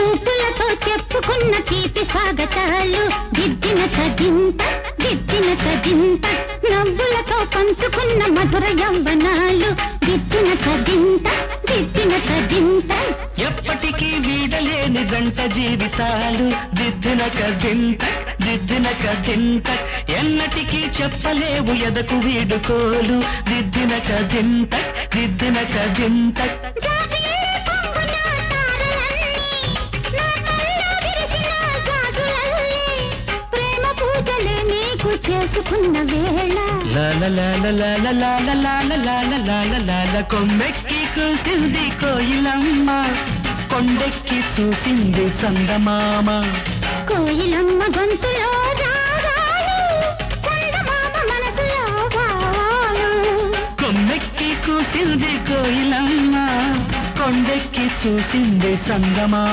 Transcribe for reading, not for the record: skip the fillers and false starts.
చూపులతో చెప్పుకున్న తీపి స్వాగతాలు దిద్దిన తగింత నవ్వులతో పంచుకున్న మధుర యవ్వనాలు దిద్దిన తగింత ఎప్పటికీ వీడలేని జంట జీవితాలు దిద్దిన కదింత ఎన్నటికీ చెప్పలేవు ఎదకు వీడుకోలు దిద్దిన కదింత చేసుకున్న వేళ కొమ్మెక్కి కూసింది కోయిలమ్మ కొండెక్కి చూసింది చందమామ కోయిలమ్మ గొంతులో రాగాలు చందమామ మనసులో భావాలు కొమ్మెక్కి కూసింది కోయిలమ్మ కొండెక్కి చూసింది చందమామ